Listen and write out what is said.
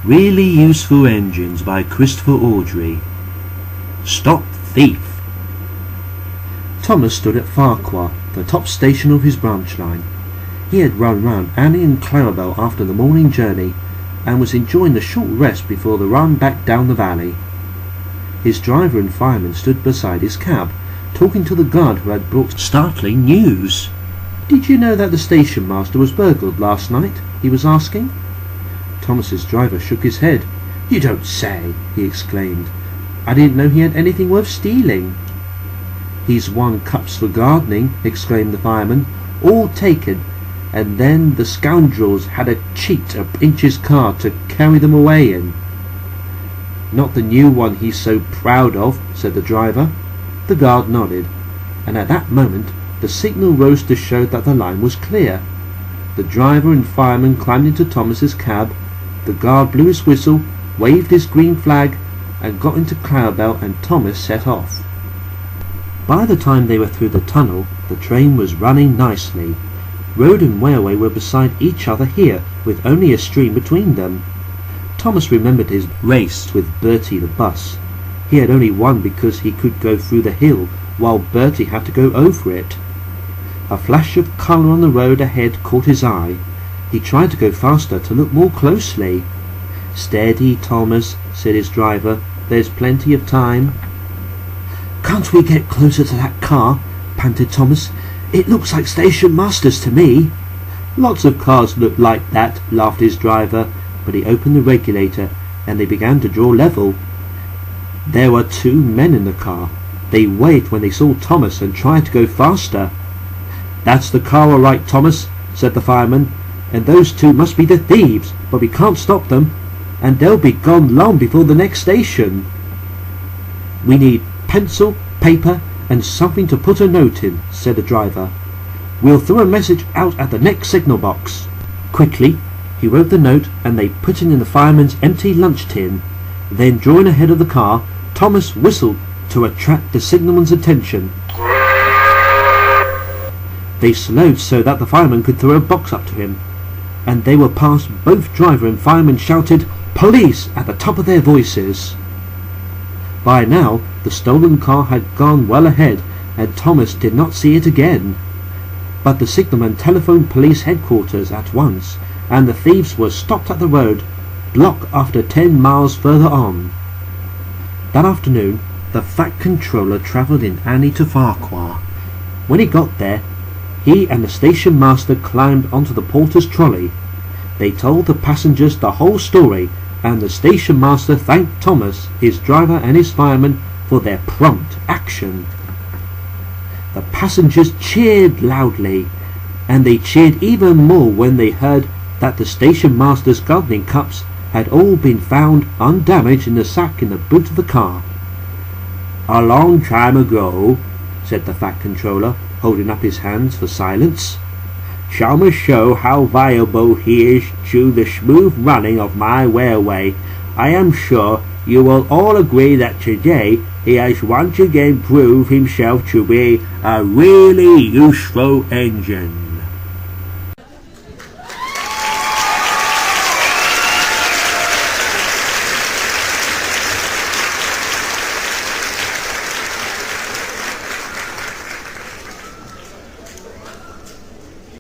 Really Useful Engines by Christopher Awdry. Stop Thief. Thomas stood at Farquhar, the top station of his branch line. He had run round Annie and Clarabel after the morning journey and was enjoying the short rest before the run back down the valley. His driver and fireman stood beside his cab, talking to the guard who had brought startling news. "Did you know that the station master was burgled last night?" he was asking. Thomas's driver shook his head. "You don't say," he exclaimed. "I didn't know he had anything worth stealing." "He's won cups for gardening," exclaimed the fireman. "All taken, and then the scoundrels had a cheat to pinch his car to carry them away in." "Not the new one he's so proud of," said the driver. The guard nodded, and at that moment the signal rose to show that the line was clear. The driver and fireman climbed into Thomas's cab. The guard blew his whistle, waved his green flag, and got into Clarabel, and Thomas set off. By the time they were through the tunnel, the train was running nicely. Road and railway were beside each other here, with only a stream between them. Thomas remembered his race with Bertie the bus. He had only won because he could go through the hill, while Bertie had to go over it. A flash of colour on the road ahead caught his eye. He tried to go faster to look more closely. "Steady, Thomas," said his driver. "There's plenty of time." "Can't we get closer to that car?" panted Thomas. "It looks like station masters to me." "Lots of cars look like that," laughed his driver, but he opened the regulator and they began to draw level. There were two men in the car. They waved when they saw Thomas and tried to go faster. "That's the car all right, Thomas," said the fireman, "and those two must be the thieves, but we can't stop them, and they'll be gone long before the next station." "We need pencil, paper, and something to put a note in," said the driver. "We'll throw a message out at the next signal box." Quickly he wrote the note, and they put it in the fireman's empty lunch tin. Then, drawing ahead of the car, Thomas whistled to attract the signalman's attention. They slowed so that the fireman could throw a box up to him, and they were past. Both driver and fireman shouted "Police!" at the top of their voices. By now the stolen car had gone well ahead, and Thomas did not see it again. But the signalman telephoned police headquarters at once, and the thieves were stopped at the road, block after 10 miles further on. That afternoon the Fat Controller travelled in Annie to Farquhar. When he got there, he and the station master climbed onto the porter's trolley. They told the passengers the whole story, and the station master thanked Thomas, his driver and his fireman for their prompt action. The passengers cheered loudly, and they cheered even more when they heard that the station master's gardening cups had all been found undamaged in the sack in the boot of the car. "A long time ago," said the Fat Controller, holding up his hands for silence, "Chalmers show how valuable he is to the smooth running of my railway. I am sure you will all agree that today he has once again proved himself to be a really useful engine."